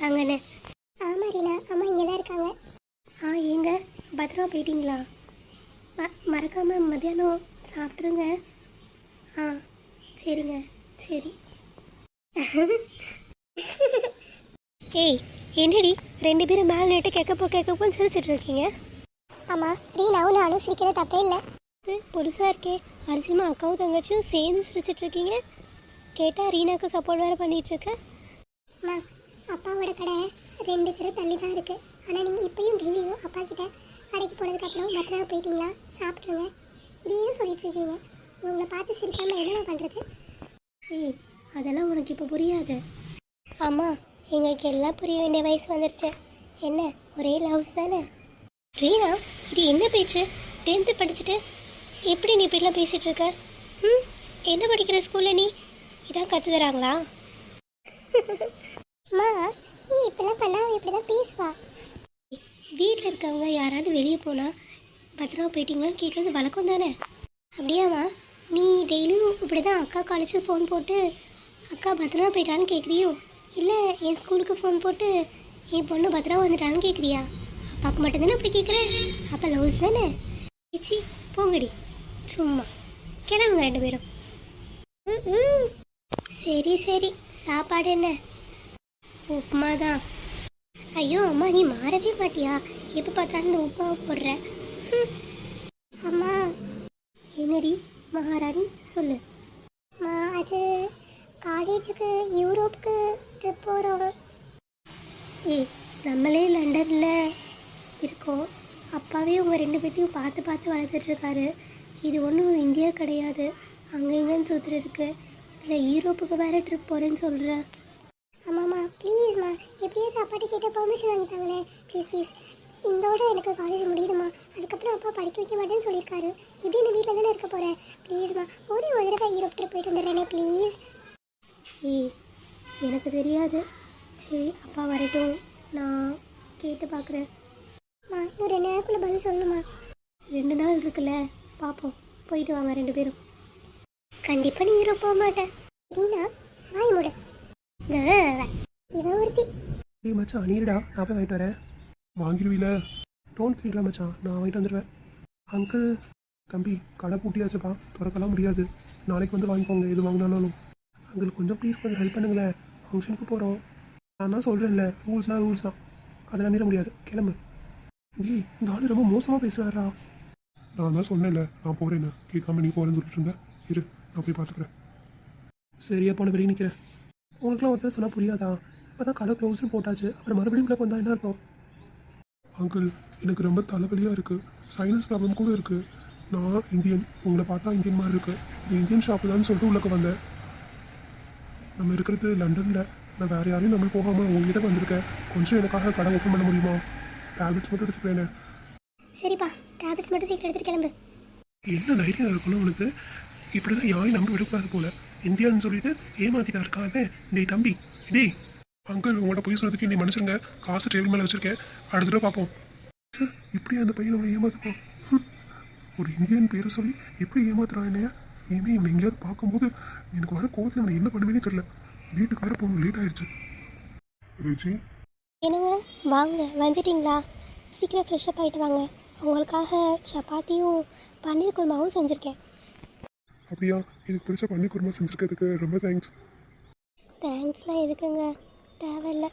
இருக்காங்கன்னு. ஆமாம் ரீனா, அம்மா இங்கே தான் இருக்காங்க. எங்க பத்திரமா போயிட்டீங்களா? மறக்காமல் மத்தியானம் சாப்பிட்ருங்க. சரிங்க, சரி. ஏய், என்னடி 2 பேரும் மேலே நேட்டு கேட்கப்போன்னு சிரிச்சிட்டு இருக்கீங்க? ஆமாம், ரீனாவும் நானும் சிரிக்கிறது தப்பே இல்லை. புதுசாக இருக்கே, அரிசிமா அக்காவும் தங்கச்சியும் சேர்ந்து சிரிச்சிட்டு இருக்கீங்க. கேட்டால் ரீனாவுக்கு சப்போர்ட் வேறு பண்ணிகிட்ருக்க. அப்பாவோட கடை 2 தெரு தள்ளி தான் இருக்குது. ஆனால் நீங்கள் இப்பயும் டெய்லியும் அப்பா கிட்ட கடைக்கு போனதுக்கப்புறம் பத்திரமா போயிட்டீங்களா, சாப்பிட்ருங்க, இதையும் சொல்லிட்டு இருக்கீங்க. உங்களை பார்த்து சிரிக்காமல் என்ன பண்ணுறது? ஏய், அதெல்லாம் உனக்கு இப்போ புரியாது. ஆமாம், எங்களுக்கு எல்லாம் புரிய வேண்டிய வயசு வந்துருச்சு. என்ன ஒரே லவ்ஸ் தானே? ரீனா, இது என்ன பேச்சு? 10th படிச்சுட்டு எப்படி நீ இப்படிலாம் பேசிகிட்டு இருக்க? என்ன படிக்கிற ஸ்கூலில் நீ இதான் கற்று தராங்களா? அம்மா, நீ இப்படிலாம் பண்ணால் இப்படி தான் பேசுவா. வீட்டில் இருக்கவங்க யாராவது வெளியே போனால் பத்திரமா போயிட்டீங்களான்னு கேட்குறது வழக்கம் தானே? அப்படியாம்மா, நீ டெய்லியும் இப்படி தான் அக்கா காலேஜுக்கு ஃபோன் போட்டு அக்கா பத்திரமா போயிட்டான்னு கேட்குறியோ, இல்லை என் ஸ்கூலுக்கு ஃபோன் போட்டு என் பொண்ணு பத்திரமா வந்துட்டான்னு கேட்குறியா? அப்பாவுக்கு மட்டும்தானே அப்படி கேட்குறேன். அப்போ லவ்ஸ் தானே? சி, போங்கடி, சும்மா கிளம்புங்க 2 பேரும். சரி சரி, சாப்பாடு என்ன? உப்புமா தான். ஐயோ அம்மா, நீ மாறவே மாட்டியா? எப்போ பார்த்தாலும் இந்த உப்புமாவை போடுற. அம்மா. என்னடி மகாராணி, சொல்லு. அது காலேஜுக்கு யூரோப்புக்கு ட்ரிப் போகிறோம். ஏய், நம்மளே லண்டனில் இருக்கோம். அப்பாவே உங்கள் 2 பேர்த்தையும் பார்த்து பார்த்து வளர்த்துட்ருக்காரு. இது ஒன்றும் இந்தியா கிடையாது, அங்கே இங்கேன்னு சுற்றுறதுக்கு. இதில் யூரோப்புக்கு வேறு ட்ரிப் போகிறேன்னு சொல்கிறேன். ஆமாம்மா, ப்ளீஸ்மா, எப்படியாவது அப்பாட்டி கேட்ட பெர்மிஷன் வாங்கிட்டாங்களே, ப்ளீஸ். இந்தோட எனக்கு காலேஜ் முடியுதுமா, அதுக்கப்புறம் அப்பா படிக்க வைக்க மாட்டேன்னு சொல்லியிருக்காரு. எப்படி நான் வீட்டில் தானே இருக்க போகிறேன். ப்ளீஸ்மா, ஒரு தடவை யூரோப் ட்ரிப் போயிட்டு வந்துடுறேனே ப்ளீஸ். ஏய், எனக்கு தெரியாது. சரி, அப்பா வரட்டும், நான் கேட்டு பார்க்குறேன். இன்னும் 2 நேரக்குள்ளே பதில் சொல்லணுமா? 2 நாள் இருக்குல்ல, பார்ப்போம். போயிட்டு வாங்க 2 பேரும். கண்டிப்பாக நீ யூரோப் போக மாட்டேன். ரீனா, வாய் மூடு. இவன் ஒருத்தி. ஏய் மச்சான், நீடா, நான் போய் வாங்கிட்டு வரேன். வாங்கிடுவீல? டோன்ட் ஃபீல்டா மச்சான், நான் வாங்கிட்டு வந்துடுவேன். அங்கிள், தம்பி, கடை பூட்டியாச்சுப்பா, திறக்கலாம் முடியாது. நாளைக்கு வந்து வாங்கிக்கோங்க எது வாங்கினாலும். அங்கிள் கொஞ்சம் கொஞ்சம் ஹெல்ப் பண்ணுங்களேன், ஃபங்க்ஷனுக்கு போகிறோம். நான் தான் சொல்கிறேன்ல, ரூல்ஸ் தான், அதெல்லாம் மீற முடியாது. கிளம்பு. டேய், இந்த ஆள் ரொம்ப மோசமாக பேசுகிறாரா? நான் தான் சொன்னேன்ல, நான் போகிறேன்னு. கேட்காம நீ போகிறேன்னு சொல்லிட்டு இருந்தேன். இரு, நான் போய் பார்த்துக்கிறேன். சரியா, போன பெரிய நிற்கிறேன். உங்களுக்குலாம் ஒருத்தர் சொன்னால் புரியாதா? இப்போ தான் கடை க்ளோஸ்னு போட்டாச்சு, அப்புறம் மறுபடியும் உள்ள வந்தால் என்ன இருக்கும்? அங்கிள், எனக்கு ரொம்ப தலைவலியாக இருக்குது, சைனஸ் ப்ராப்ளம் கூட இருக்குது. நான் இந்தியன், உங்களை பார்த்தா இந்தியன் மாதிரி இருக்குது. இது இந்தியன் ஷாப்பு தான் சொல்லிட்டு உள்ளே வந்தேன். நம்ம இருக்கிறது லண்டனில், நான் வேறு யாரையும் நம்ம போகாமல் உங்ககிட்ட வந்திருக்கேன். கொஞ்சம் எனக்காக கடை ஓப்பன் பண்ண முடியுமா? டேப்லெட்ஸ் மட்டும் எடுத்துக்கிறேன். சரிப்பா, டேப்லெட்ஸ் மட்டும் சீக்கிரம் எடுத்துகிட்டு கிளம்பு. என்ன தைரியம் இருக்கணும் உனக்கு? இப்படி தான் யாரையும் நம்பி விடக்கூடாது போல. இந்தியான்னு சொல்லிட்டு ஏமாத்திட்டா இருக்காங்க. டேய் தம்பி, டேய் அங்கிள், உங்கள்கிட்ட போய் சொல்கிறதுக்கு நீ மனுஷங்க. காசு டேபிள் மேலே வச்சுருக்கேன், அடுத்த தடவை பார்ப்போம். இப்படி அந்த பையன் அவனை ஏமாத்துப்போம். ஒரு இந்தியன் பேரை சொல்லி எப்படி ஏமாத்துறான் என்னையா? இனிமே இவனை எங்கேயாவது பார்க்கும்போது எனக்கு வர கோவத்தில் அவனை என்ன பண்ணுவேனே தெரியல. வீட்டுக்கு வேறு போகணும், லேட் ஆயிடுச்சு. ரிஜி, என்னங்க, வாங்க, வந்துட்டிங்களா? சீக்கிரம் ஃப்ரெஷ்ஷப் ஆகிட்டு வாங்க. உங்களுக்காக சப்பாத்தியும் பன்னீர் குருமாவும் செஞ்சுருக்கேன். அப்படியா? எனக்கு பிடிச்ச பன்னீர் குருமா செஞ்சுருக்கிறதுக்கு ரொம்ப தேங்க்ஸ். தேங்க்ஸ்லாம் எதுக்குங்க, தேவையில்லை.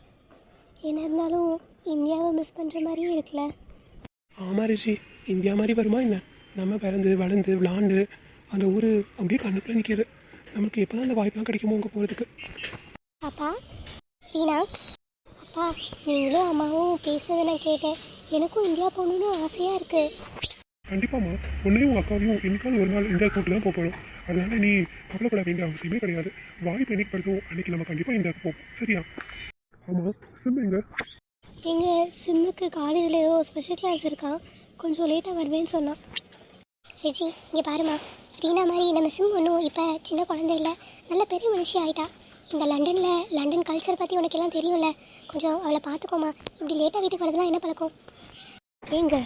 என்ன இருந்தாலும் இந்தியாவை மிஸ் பண்ணுற மாதிரியே இருக்குல்ல. ஆமாம் ரிஷி, இந்தியா மாதிரி வருமா என்ன? நம்ம பிறந்து வளர்ந்து விளாண்டு அந்த ஊர் அப்படியே கண்ணுக்குள்ளே நிற்கிது. நமக்கு எப்போ தான் அந்த வாய்ப்பெலாம் கிடைக்குமோ அங்கே போகிறதுக்கு. அப்பா, ரீனா, அப்பா, நீங்களும் அம்மாவும் பேசுனதை நான் கேட்டேன். எனக்கும் இந்தியா போகணுன்னு ஆசையாக இருக்குது. கண்டிப்பாம்மா, உன்னையும் உங்கள் அக்காவையும் என்னைக்காவது ஒரு நாள் இந்தியா கூட்டு தான் போகிறோம். அதனால நீ கவலைப்பட வேண்டிய அவசியமே கிடையாது. வாய்ப்பு என்னைக்கு படுத்தும் அன்றைக்கி நம்ம கண்டிப்பாக இந்தியாவுக்கு போவோம், சரியா? ஆமாம், சிம் எங்க? எங்கள் சிம்முக்கு காலேஜில் ஏதோ ஸ்பெஷல் கிளாஸ் இருக்கான், கொஞ்சம் லேட்டாக வருவேன்னு சொன்னான். ரிஜி, இங்கே பாருமா, ரீனா மாதிரி நம்ம சிம் ஒன்றும் இப்போ சின்ன குழந்தை இல்லை, நல்ல பெரிய மனுஷி ஆகிட்டா. இந்த லண்டன் கல்ச்சர் பற்றி உனக்கு எல்லாம் தெரியும்ல, கொஞ்சம் அவளை பார்த்துக்கோமா. இப்படி லேட்டாக வீட்டுக்கு வரதுலாம் என்ன பழக்கம்? ஏங்க,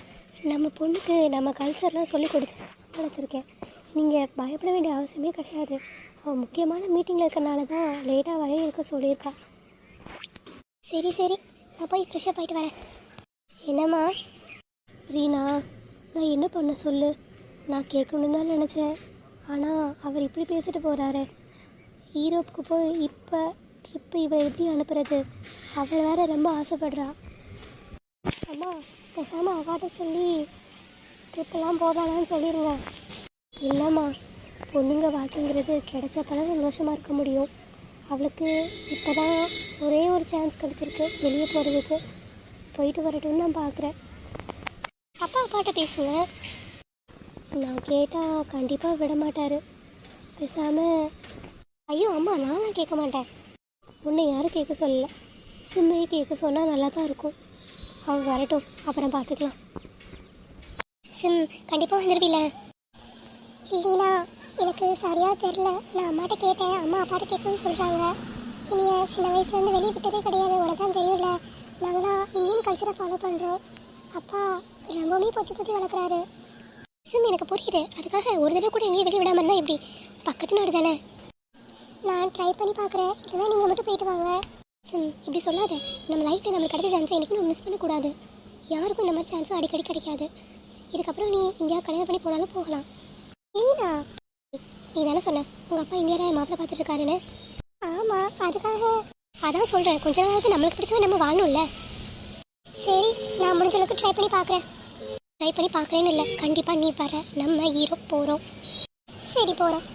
நம்ம பொண்ணுக்கு நம்ம கல்ச்சர்லாம் சொல்லி கொடுத்து வளர்த்துருக்கேன். நீங்கள் பயப்பட வேண்டிய அவசியமே கிடையாது. அவள் முக்கியமான மீட்டிங்கில் இருக்கிறனால தான் லேட்டாக வரையும் இருக்க சொல்லியிருக்கா. சரி சரி, நான் போய் ஃப்ரெஷ்ஷாக போயிட்டு வரேன். என்னம்மா? ரீனா, நான் என்ன பண்ண சொல்லு? நான் கேட்கணுன்னு தான் நினச்சேன், ஆனால் அவர் இப்படி பேசிட்டு போகிறாரு. ஈரோப்புக்கு போய் இப்போ ட்ரிப்பு இவ எப்படி அனுப்புறது? அவள் வேற ரொம்ப ஆசைப்படுறா. அம்மா, பேசாமல் அவாட்ட சொல்லி ட்ரிப்பெல்லாம் போகலான்னு சொல்லிடுங்க. இல்லைம்மா, பொண்ணுங்க வாழ்க்கைங்கிறது கிடைச்சப்பதான் சந்தோஷமாக இருக்க முடியும். அவளுக்கு இப்போ தான் ஒரே ஒரு சான்ஸ் கிடச்சிருக்கு வெளியே போகிறதுக்கு. போயிட்டு வரட்டும்னு நான் பார்க்குறேன். அப்பா அப்பாட்ட பேசுங்க. நான் கேட்டால் கண்டிப்பாக விட மாட்டார். பேசாமல் ஐயோ அம்மா, நான்லாம் கேட்க மாட்டேன். உன்னை யாரும் கேட்க சொல்லலை. சிம்மையை கேட்க சொன்னால் நல்லா தான் இருக்கும். அவன் வரட்டும், அப்புறம் பார்த்துக்கலாம். சிம் கண்டிப்பாக வந்துடுவில்ல? இல்லைனா எனக்கு சரியாக தெரில. நான் அம்மாட்ட கேட்டேன், அம்மா அப்பாட்ட கேட்கணும்னு சொல்கிறாங்க. இனிய சின்ன வயசுலேருந்து வெளியே விட்டதே கிடையாது, உனக்கு தான் தெரியும்ல. நாங்களாம் இந்தியன் கல்ச்சரை ஃபாலோ பண்ணுறோம். அப்பா ரொம்பவுமே பொத்தி பொத்தி வளர்க்குறாரு. சிம் எனக்கு புரியுது. அதுக்காக ஒரு தடவை கூட எங்கேயும் வெளியே விடாமல் இருந்தால் எப்படி? பக்கத்து நாடு தானே. நான் ட்ரை பண்ணி பார்க்குறேன். இல்லைனா நீங்கள் மட்டும் போயிட்டு வாங்க. சிம் இப்படி சொல்லாத. நம்ம லைஃப்பில் நம்மளுக்கு கிடைச்ச சான்ஸை என்றைக்கும் நம்ம மிஸ் பண்ணக்கூடாது. யாருக்கும் இந்த மாதிரி சான்ஸும் அடிக்கடி கிடைக்காது. இதுக்கப்புறம் நீ இந்தியா கல்யாணம் பண்ணி போனாலும் போகலாம். லீனா, நீ தானே சொன்ன உங்கள் அப்பா இந்தியாவில் மாப்பிள்ளை பார்த்துட்ருக்காருன்னு? ஆமாம், அதுக்காக அதான் சொல்கிறேன். கொஞ்ச நாளாவது நம்மளுக்கு பிடிச்சவன் நம்ம வாழணும்ல. சரி, நான் முடிஞ்ச அளவுக்கு ட்ரை பண்ணி பார்க்குறேன். ட்ரை பண்ணி பார்க்குறேன்னு இல்லை, கண்டிப்பாக நீ வர. நம்ம ஈரோப் போகிறோம். சரி போகிறோம்.